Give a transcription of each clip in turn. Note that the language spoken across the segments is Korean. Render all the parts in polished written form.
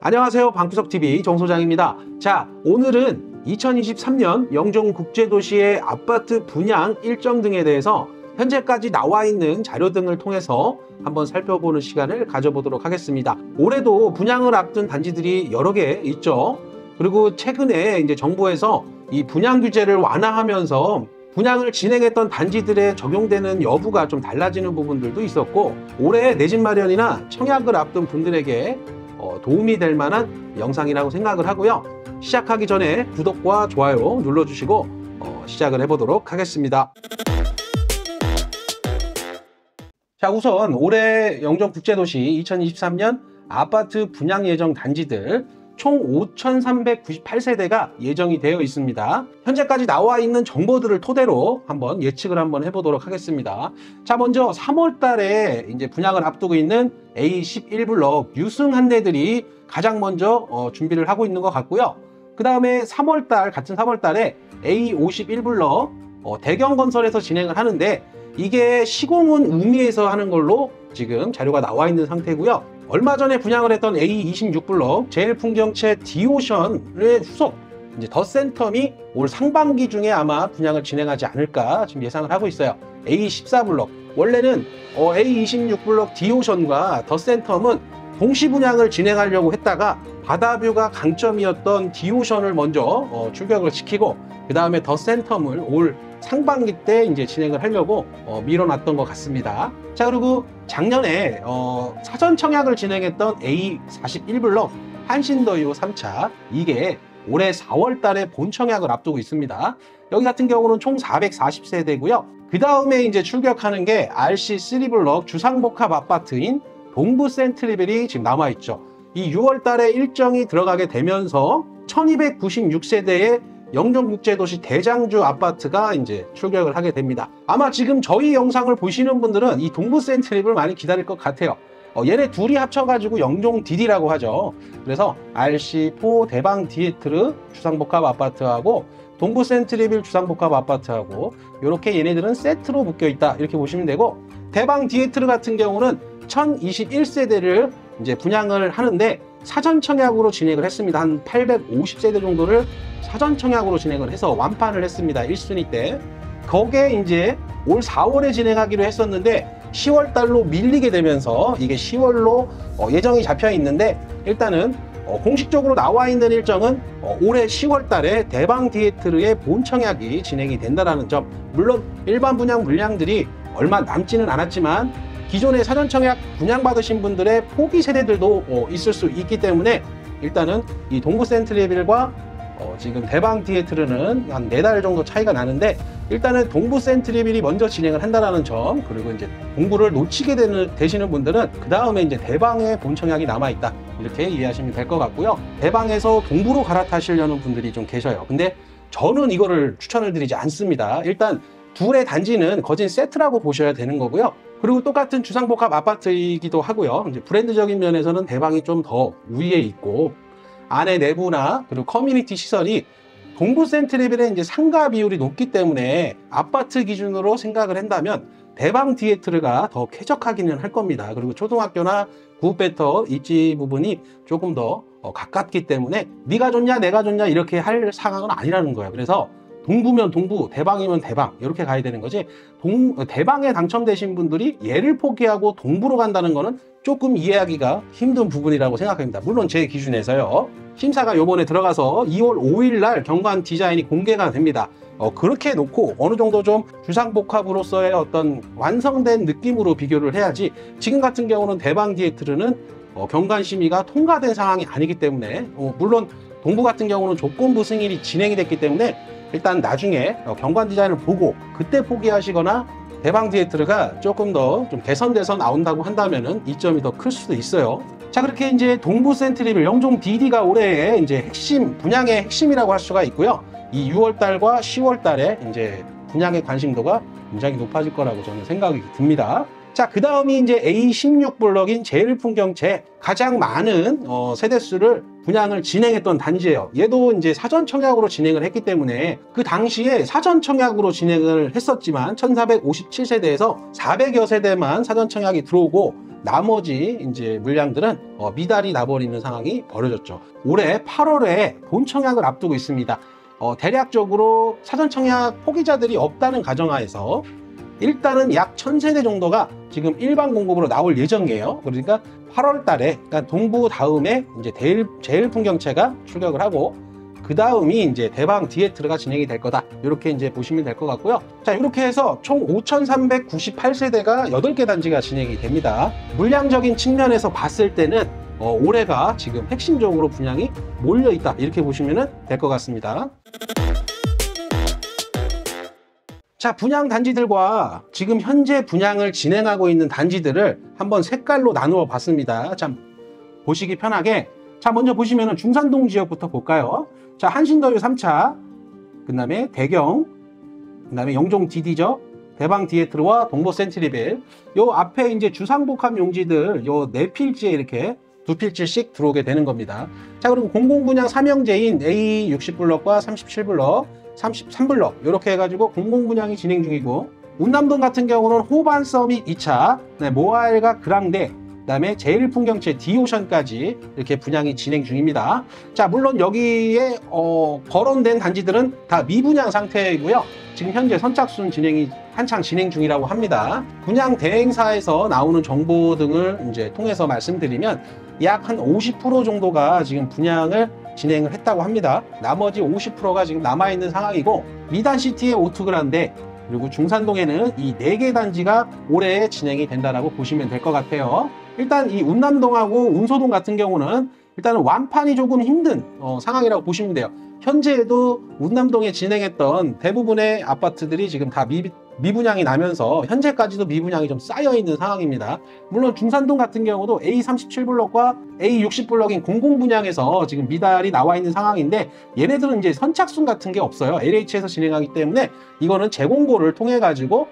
안녕하세요. 방구석TV 정소장입니다. 자, 오늘은 2023년 영종국제도시의 아파트 분양 일정 등에 대해서 현재까지 나와 있는 자료 등을 통해서 한번 살펴보는 시간을 가져보도록 하겠습니다. 올해도 분양을 앞둔 단지들이 여러 개 있죠. 그리고 최근에 이제 정부에서 이 분양 규제를 완화하면서 분양을 진행했던 단지들에 적용되는 여부가 좀 달라지는 부분들도 있었고, 올해 내 집 마련이나 청약을 앞둔 분들에게 도움이 될 만한 영상이라고 생각을 하고요. 시작하기 전에 구독과 좋아요 눌러주시고 시작을 해보도록 하겠습니다. 자, 우선 올해 영종국제도시 2023년 아파트 분양 예정 단지들 총 5,398세대가 예정이 되어 있습니다. 현재까지 나와 있는 정보들을 토대로 한번 예측을 한번 해보도록 하겠습니다. 자, 먼저 3월 달에 이제 분양을 앞두고 있는 A11블럭 유승 한대들이 가장 먼저 준비를 하고 있는 것 같고요. 그 다음에 같은 3월 달에 A51블럭 대경건설에서 진행을 하는데, 이게 시공은 우미에서 하는 걸로 지금 자료가 나와 있는 상태고요. 얼마 전에 분양을 했던 A26블럭 제일풍경채 디오션의 후속 이제 더센텀이 올 상반기 중에 아마 분양을 진행하지 않을까 지금 예상을 하고 있어요. A14블럭 원래는 A26블럭 디오션과 더센텀은 동시 분양을 진행하려고 했다가 바다뷰가 강점이었던 디오션을 먼저 출격을 시키고, 그 다음에 더센텀을 올 상반기 때 이제 진행을 하려고 밀어놨던 것 같습니다. 자, 그리고 작년에 사전 청약을 진행했던 A41블럭 한신더유 3차, 이게 올해 4월 달에 본 청약을 앞두고 있습니다. 여기 같은 경우는 총 440세대고요. 그 다음에 이제 출격하는 게 RC3블럭 주상복합 아파트인 동부 센트리빌이 지금 남아있죠. 이 6월 달에 일정이 들어가게 되면서 1296세대의 영종국제도시 대장주 아파트가 이제 출격을 하게 됩니다. 아마 지금 저희 영상을 보시는 분들은 이 동부 센트립을 많이 기다릴 것 같아요. 얘네 둘이 합쳐가지고 영종 DD라고 하죠. 그래서 RC4 대방 디에트르 주상복합 아파트하고 동부 센트리빌 주상복합 아파트하고 이렇게 얘네들은 세트로 묶여 있다, 이렇게 보시면 되고, 대방 디에트르 같은 경우는 1021세대를 이제 분양을 하는데 사전 청약으로 진행을 했습니다. 한 850세대 정도를 사전 청약으로 진행을 해서 완판을 했습니다. 1순위 때. 거기에 이제 올 4월에 진행하기로 했었는데 10월 달로 밀리게 되면서 이게 10월로 예정이 잡혀 있는데, 일단은 공식적으로 나와 있는 일정은 올해 10월 달에 대방 디에트르의 본 청약이 진행이 된다는 점. 물론 일반 분양 물량들이 얼마 남지는 않았지만 기존의 사전 청약 분양받으신 분들의 포기 세대들도 있을 수 있기 때문에, 일단은 이 동부 센트리빌과 지금 대방 디에트르는 한 4달 정도 차이가 나는데, 일단은 동부 센트리빌이 먼저 진행을 한다는 점, 그리고 이제 동부를 놓치게 되시는 분들은 그 다음에 이제 대방의 본 청약이 남아있다, 이렇게 이해하시면 될 것 같고요. 대방에서 동부로 갈아타시려는 분들이 좀 계셔요. 근데 저는 이거를 추천을 드리지 않습니다. 일단 둘의 단지는 거진 세트라고 보셔야 되는 거고요. 그리고 똑같은 주상복합 아파트이기도 하고요. 이제 브랜드적인 면에서는 대방이 좀 더 우위에 있고, 안에 내부나 그리고 커뮤니티 시설이 동부 센트리빌의 이제 상가 비율이 높기 때문에 아파트 기준으로 생각을 한다면 대방 디에트르가 더 쾌적하기는 할 겁니다. 그리고 초등학교나 구배터 입지 부분이 조금 더 가깝기 때문에 네가 좋냐 내가 좋냐 이렇게 할 상황은 아니라는 거예요. 그래서 동부면 동부, 대방이면 대방, 이렇게 가야 되는 거지, 대방에 당첨되신 분들이 얘를 포기하고 동부로 간다는 거는 조금 이해하기가 힘든 부분이라고 생각합니다. 물론 제 기준에서요. 심사가 요번에 들어가서 2월 5일 날 경관 디자인이 공개가 됩니다. 그렇게 놓고 어느 정도 좀 주상복합으로서의 어떤 완성된 느낌으로 비교를 해야지, 지금 같은 경우는 대방 디에트르는 경관 심의가 통과된 상황이 아니기 때문에, 물론 동부 같은 경우는 조건부 승인이 진행이 됐기 때문에 일단 나중에 경관 디자인을 보고 그때 포기하시거나, 대방 디에트르가 조금 더 좀 개선돼서 나온다고 한다면은 이점이 더 클 수도 있어요. 자, 그렇게 이제 동부 센트리빌 영종 DD가 올해의 이제 분양의 핵심이라고 할 수가 있고요. 이 6월 달과 10월 달에 이제 분양의 관심도가 굉장히 높아질 거라고 저는 생각이 듭니다. 자, 그 다음이 이제 A16블럭인 제일풍경채, 가장 많은 세대수를 분양을 진행했던 단지예요. 얘도 이제 사전 청약으로 진행을 했기 때문에 그 당시에 사전 청약으로 진행을 했었지만 1457세대에서 400여 세대만 사전 청약이 들어오고 나머지 이제 물량들은 미달이 나버리는 상황이 벌어졌죠. 올해 8월에 본청약을 앞두고 있습니다. 대략적으로 사전청약 포기자들이 없다는 가정하에서 일단은 약 1000세대 정도가 지금 일반 공급으로 나올 예정이에요. 그러니까 8월 달에, 그러니까 동부 다음에 이제 제일풍경채가 출격을 하고, 그 다음이 이제 대방 디에트르가 진행이 될 거다. 이렇게 이제 보시면 될 것 같고요. 자, 이렇게 해서 총 5398세대가 8개 단지가 진행이 됩니다. 물량적인 측면에서 봤을 때는 올해가 지금 핵심적으로 분양이 몰려 있다. 이렇게 보시면 될 것 같습니다. 자, 분양 단지들과 지금 현재 분양을 진행하고 있는 단지들을 한번 색깔로 나누어 봤습니다. 자, 보시기 편하게. 자, 먼저 보시면은 중산동 지역부터 볼까요? 자, 한신더유 3차, 그 다음에 대경, 그 다음에 영종 디디저, 대방 디에트르와 동보 센트리빌. 요 앞에 이제 주상복합 용지들 요 4필지에 이렇게 2필지씩 들어오게 되는 겁니다. 자, 그리고 공공분양 3형제인 A 60블럭과 37블럭, 33블럭 이렇게 해가지고 공공분양이 진행 중이고, 운남동 같은 경우는 호반 서밋 2차, 모아엘과 그랑데, 그 다음에 제일풍경채 D오션까지 이렇게 분양이 진행 중입니다. 자, 물론 여기에 거론된 단지들은 다 미분양 상태이고요. 지금 현재 선착순 진행이 한창 진행 중이라고 합니다. 분양 대행사에서 나오는 정보 등을 이제 통해서 말씀드리면 약 한 50% 정도가 지금 분양을 진행을 했다고 합니다. 나머지 50%가 지금 남아있는 상황이고, 미단시티의 오투그란데, 그리고 중산동에는 이 4개 단지가 올해 진행이 된다라고 보시면 될 것 같아요. 일단 이 운남동하고 운소동 같은 경우는 일단은 완판이 조금 힘든 상황이라고 보시면 돼요. 현재에도 운남동에 진행했던 대부분의 아파트들이 지금 다 미분양이 나면서 현재까지도 미분양이 좀 쌓여있는 상황입니다. 물론 중산동 같은 경우도 A37블럭과 A60블럭인 공공분양에서 지금 미달이 나와 있는 상황인데, 얘네들은 이제 선착순 같은 게 없어요. LH에서 진행하기 때문에 이거는 재공고를 통해 가지고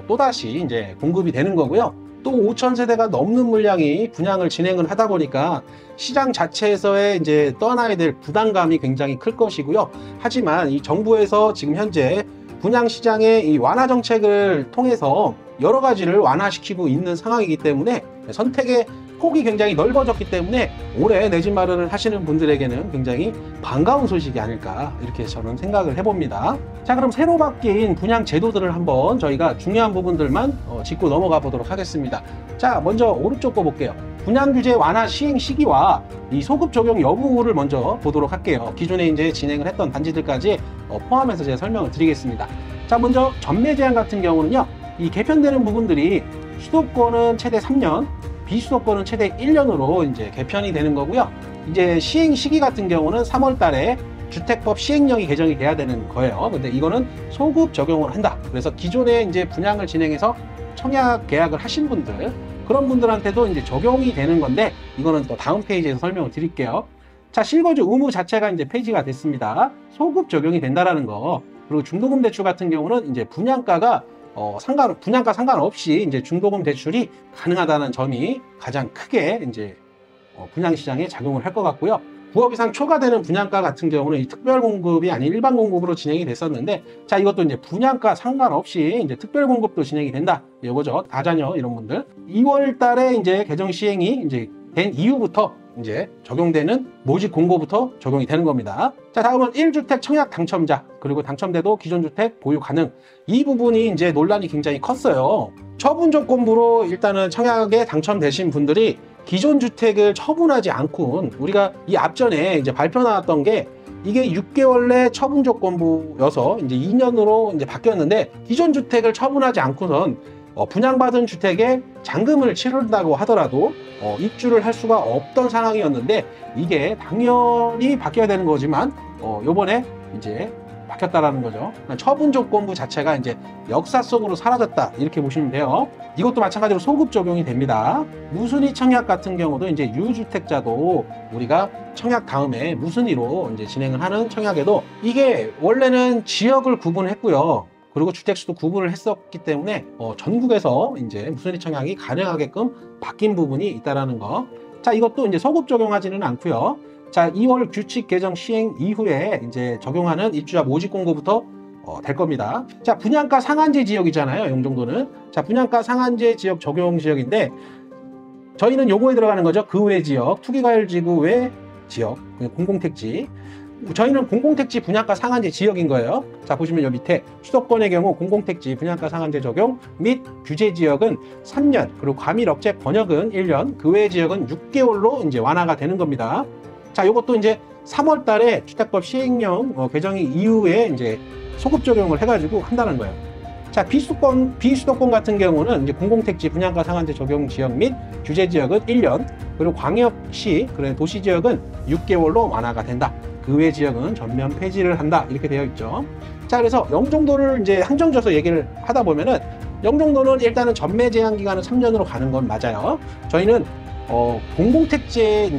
또다시 이제 공급이 되는 거고요. 또 5000세대가 넘는 물량이 분양을 진행을 하다 보니까 시장 자체에서의 이제 떠나야 될 부담감이 굉장히 클 것이고요. 하지만 이 정부에서 지금 현재 분양 시장의 이 완화 정책을 통해서 여러 가지를 완화시키고 있는 상황이기 때문에 선택의 폭이 굉장히 넓어졌기 때문에 올해 내 집 마련을 하시는 분들에게는 굉장히 반가운 소식이 아닐까, 이렇게 저는 생각을 해봅니다. 자, 그럼 새로 바뀐 분양 제도들을 한번 저희가 중요한 부분들만 짚고 넘어가 보도록 하겠습니다. 자, 먼저 오른쪽 거 볼게요. 분양 규제 완화 시행 시기와 이 소급 적용 여부를 먼저 보도록 할게요. 기존에 이제 진행을 했던 단지들까지 포함해서 제가 설명을 드리겠습니다. 자, 먼저 전매 제한 같은 경우는요, 이 개편되는 부분들이 수도권은 최대 3년, 비수도권은 최대 1년으로 이제 개편이 되는 거고요. 이제 시행 시기 같은 경우는 3월 달에 주택법 시행령이 개정이 돼야 되는 거예요. 근데 이거는 소급 적용을 한다. 그래서 기존에 이제 분양을 진행해서 청약 계약을 하신 분들, 그런 분들한테도 이제 적용이 되는 건데, 이거는 또 다음 페이지에서 설명을 드릴게요. 자, 실거주 의무 자체가 이제 폐지가 됐습니다. 소급 적용이 된다라는 거. 그리고 중도금 대출 같은 경우는 이제 분양가가 분양가 상관없이 이제 중도금 대출이 가능하다는 점이 가장 크게 이제 분양 시장에 작용을 할 것 같고요. 9억 이상 초과되는 분양가 같은 경우는 이 특별 공급이 아닌 일반 공급으로 진행이 됐었는데, 자, 이것도 이제 분양가 상관없이 이제 특별 공급도 진행이 된다. 이거죠. 다자녀 이런 분들. 2월 달에 이제 개정 시행이 이제 된 이후부터 이제 적용되는 모집 공고부터 적용이 되는 겁니다. 자, 다음은 1주택 청약 당첨자, 그리고 당첨돼도 기존 주택 보유 가능. 이 부분이 이제 논란이 굉장히 컸어요. 처분 조건부로 일단은 청약에 당첨되신 분들이 기존 주택을 처분하지 않고, 우리가 이 앞전에 이제 발표 나왔던 게 이게 6개월 내 처분 조건부여서 이제 2년으로 이제 바뀌었는데, 기존 주택을 처분하지 않고선 분양받은 주택에 잔금을 치른다고 하더라도 입주를 할 수가 없던 상황이었는데, 이게 당연히 바뀌어야 되는 거지만 요번에 이제 바뀌었다라는 거죠. 처분 조건부 자체가 이제 역사 속으로 사라졌다, 이렇게 보시면 돼요. 이것도 마찬가지로 소급 적용이 됩니다. 무순위 청약 같은 경우도 이제 유주택자도 우리가 청약 다음에 무순위로 이제 진행을 하는 청약에도 이게 원래는 지역을 구분했고요. 그리고 주택수도 구분을 했었기 때문에 전국에서 이제 무순위 청약이 가능하게끔 바뀐 부분이 있다라는 거. 자, 이것도 이제 소급 적용하지는 않고요. 자, 2월 규칙 개정 시행 이후에 이제 적용하는 입주자 모집 공고부터 될 겁니다. 자, 분양가 상한제 지역이잖아요, 이 정도는. 자, 분양가 상한제 지역 적용 지역인데, 저희는 요거에 들어가는 거죠. 그 외 지역, 투기과열지구 외 지역, 공공택지. 저희는 공공택지 분양가 상한제 지역인 거예요. 자, 보시면 여기 밑에 수도권의 경우 공공택지 분양가 상한제 적용 및 규제 지역은 3년, 그리고 과밀 억제 번역은 1년, 그 외 지역은 6개월로 이제 완화가 되는 겁니다. 자, 요것도 이제 3월 달에 주택법 시행령 개정이 이후에 이제 소급 적용을 해가지고 한다는 거예요. 자, 비수도권 같은 경우는 이제 공공택지 분양가 상한제 적용 지역 및 규제 지역은 1년, 그리고 광역시, 그래 도시 지역은 6개월로 완화가 된다. 그 외 지역은 전면 폐지를 한다. 이렇게 되어 있죠. 자, 그래서 영종도를 이제 한정져서 얘기를 하다 보면은 영종도는 일단은 전매 제한 기간은 3년으로 가는 건 맞아요. 저희는 공공택지에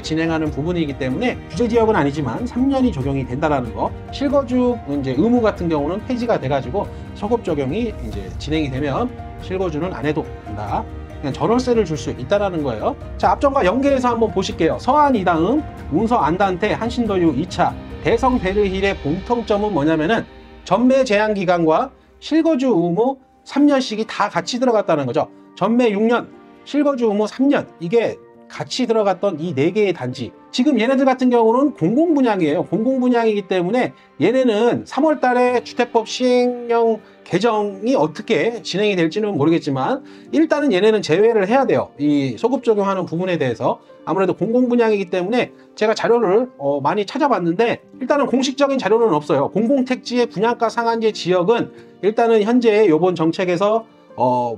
진행하는 부분이기 때문에 규제 지역은 아니지만 3년이 적용이 된다라는 거. 실거주 이제 의무 같은 경우는 폐지가 돼가지고 소급 적용이 이제 진행이 되면 실거주는 안 해도 된다. 그냥 전월세를 줄 수 있다라는 거예요. 자, 앞전과 연계해서 한번 보실게요. 서안 이다음, 운서 안단테, 한신도유 2차, 대성 베르힐의 공통점은 뭐냐면은 전매 제한 기간과 실거주 의무 3년씩이 다 같이 들어갔다는 거죠. 전매 6년, 실거주 의무 3년, 이게 같이 들어갔던 이 4개의 단지. 지금 얘네들 같은 경우는 공공분양이에요. 공공분양이기 때문에 얘네는 3월 달에 주택법 시행령 개정이 어떻게 진행이 될지는 모르겠지만 일단은 얘네는 제외를 해야 돼요. 이 소급 적용하는 부분에 대해서. 아무래도 공공분양이기 때문에 제가 자료를 많이 찾아봤는데 일단은 공식적인 자료는 없어요. 공공택지의 분양가 상한제 지역은 일단은 현재 요번 정책에서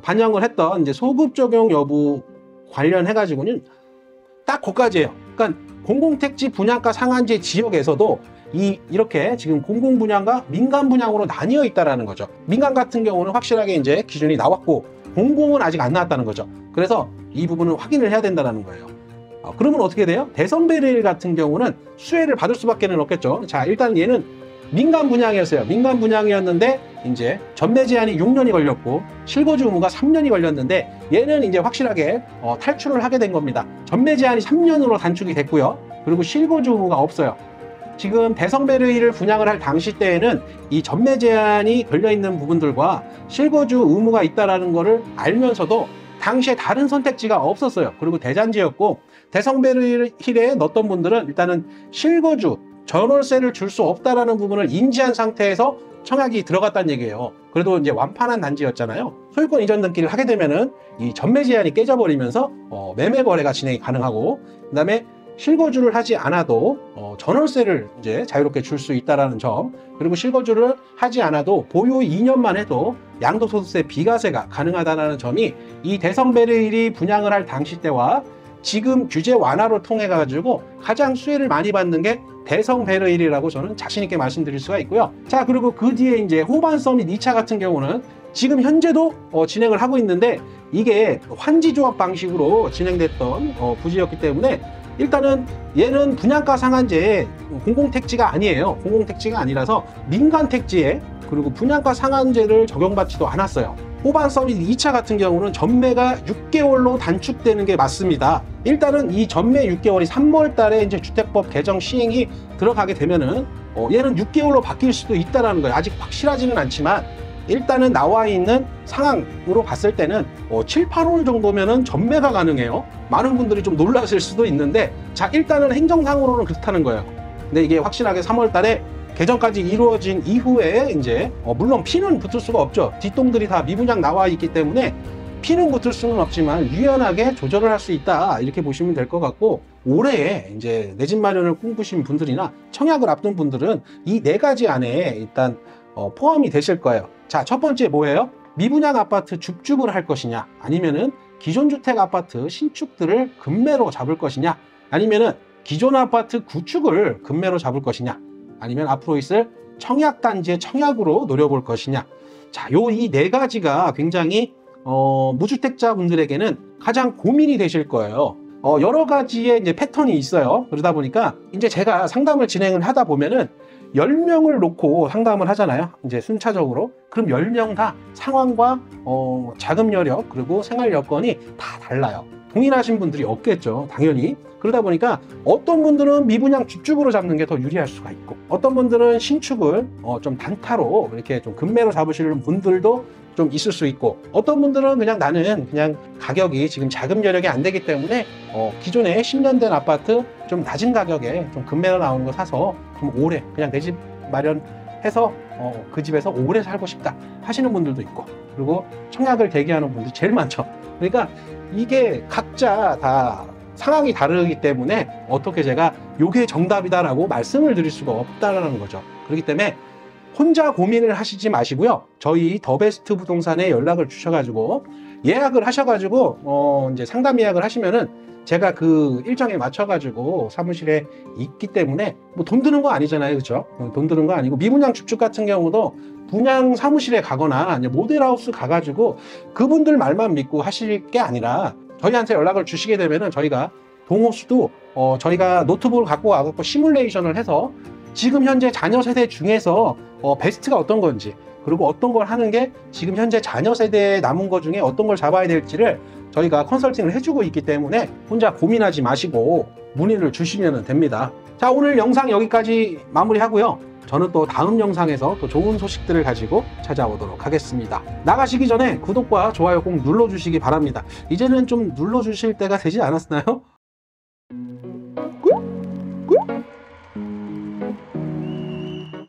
반영을 했던 이제 소급 적용 여부 관련해 가지고는 딱 거기까지예요. 그러니까 공공택지 분양가 상한제 지역에서도 이렇게 지금 공공분양과 민간분양으로 나뉘어 있다라는 거죠. 민간 같은 경우는 확실하게 이제 기준이 나왔고 공공은 아직 안 나왔다는 거죠. 그래서 이 부분은 확인을 해야 된다는 거예요. 그러면 어떻게 돼요? 대성베르힐 같은 경우는 수혜를 받을 수밖에 없겠죠. 자, 일단 얘는 민간 분양이었어요. 민간 분양이었는데 이제 전매 제한이 6년이 걸렸고 실거주 의무가 3년이 걸렸는데 얘는 이제 확실하게 탈출을 하게 된 겁니다. 전매 제한이 3년으로 단축이 됐고요. 그리고 실거주 의무가 없어요. 지금 대성베르힐을 분양을 할 당시 때에는 이 전매 제한이 걸려있는 부분들과 실거주 의무가 있다는 것을 알면서도 당시에 다른 선택지가 없었어요. 그리고 대잔지였고 대성베르힐에 넣었던 분들은 일단은 실거주 전월세를 줄 수 없다라는 부분을 인지한 상태에서 청약이 들어갔다는 얘기예요. 그래도 이제 완판한 단지였잖아요. 소유권 이전 등기를 하게 되면은 이 전매 제한이 깨져버리면서 매매 거래가 진행이 가능하고, 그다음에 실거주를 하지 않아도 전월세를 이제 자유롭게 줄 수 있다라는 점, 그리고 실거주를 하지 않아도 보유 2년만 해도 양도소득세 비과세가 가능하다는 점이 이 대성베르힐이 분양을 할 당시 때와 지금 규제 완화를 통해 가지고 가장 수혜를 많이 받는 게 대성베르힐이라고 저는 자신 있게 말씀드릴 수가 있고요. 자, 그리고 그 뒤에 이제 호반 서밋 2차 같은 경우는 지금 현재도 진행을 하고 있는데 이게 환지조합 방식으로 진행됐던 부지였기 때문에 일단은 얘는 분양가 상한제 공공택지가 아니에요. 공공택지가 아니라서 민간택지에 그리고 분양가 상한제를 적용받지도 않았어요. 호반 서밋 2차 같은 경우는 전매가 6개월로 단축되는 게 맞습니다. 일단은 이 전매 6개월이 3월 달에 이제 주택법 개정 시행이 들어가게 되면은 얘는 6개월로 바뀔 수도 있다라는 거예요. 아직 확실하지는 않지만 일단은 나와 있는 상황으로 봤을 때는 7, 8월 정도면은 전매가 가능해요. 많은 분들이 좀 놀라실 수도 있는데, 자, 일단은 행정상으로는 그렇다는 거예요. 근데 이게 확실하게 3월 달에 개정까지 이루어진 이후에 이제 물론 피는 붙을 수가 없죠. 뒷동들이 다 미분양 나와 있기 때문에 피는 붙을 수는 없지만 유연하게 조절을 할 수 있다, 이렇게 보시면 될 것 같고, 올해 이제 내 집 마련을 꿈꾸신 분들이나 청약을 앞둔 분들은 이 4가지 안에 일단 포함이 되실 거예요. 자, 첫 번째 뭐예요? 미분양 아파트 줍줍을 할 것이냐, 아니면은 기존 주택 아파트 신축들을 급매로 잡을 것이냐, 아니면은 기존 아파트 구축을 급매로 잡을 것이냐, 아니면 앞으로 있을 청약단지의 청약으로 노려볼 것이냐. 자, 이 4가지가 굉장히 무주택자 분들에게는 가장 고민이 되실 거예요. 여러 가지의 이제 패턴이 있어요. 그러다 보니까 이제 제가 상담을 진행을 하다 보면은 10명을 놓고 상담을 하잖아요. 이제 순차적으로. 그럼 10명 다 상황과 자금 여력 그리고 생활 여건이 다 달라요. 동일하신 분들이 없겠죠. 당연히. 그러다 보니까 어떤 분들은 미분양 주축으로 잡는 게 더 유리할 수가 있고, 어떤 분들은 신축을 좀 단타로 이렇게 좀 금매로 잡으시는 분들도 좀 있을 수 있고, 어떤 분들은 그냥 나는 그냥 가격이 지금 자금 여력이 안 되기 때문에 기존에 10년 된 아파트 좀 낮은 가격에 좀 금매로 나온 거 사서 좀 오래 그냥 내 집 마련해서 그 집에서 오래 살고 싶다 하시는 분들도 있고, 그리고 청약을 대기하는 분들이 제일 많죠. 그러니까 이게 각자 다 상황이 다르기 때문에 어떻게 제가 요게 정답이다라고 말씀을 드릴 수가 없다라는 거죠. 그렇기 때문에 혼자 고민을 하시지 마시고요. 저희 더베스트 부동산에 연락을 주셔가지고 예약을 하셔가지고 이제 상담 예약을 하시면은 제가 그 일정에 맞춰가지고 사무실에 있기 때문에 뭐 돈 드는 거 아니잖아요, 그렇죠? 돈 드는 거 아니고, 미분양 주축 같은 경우도 분양 사무실에 가거나 모델하우스 가가지고 그분들 말만 믿고 하실 게 아니라 저희한테 연락을 주시게 되면은 저희가 동호수도 저희가 노트북을 갖고 와갖고 시뮬레이션을 해서 지금 현재 자녀 세대 중에서 베스트가 어떤 건지, 그리고 어떤 걸 하는 게 지금 현재 자녀 세대에 남은 것 중에 어떤 걸 잡아야 될지를 저희가 컨설팅을 해주고 있기 때문에 혼자 고민하지 마시고 문의를 주시면 됩니다. 자, 오늘 영상 여기까지 마무리하고요. 저는 또 다음 영상에서 또 좋은 소식들을 가지고 찾아오도록 하겠습니다. 나가시기 전에 구독과 좋아요 꼭 눌러주시기 바랍니다. 이제는 좀 눌러주실 때가 되지 않았나요?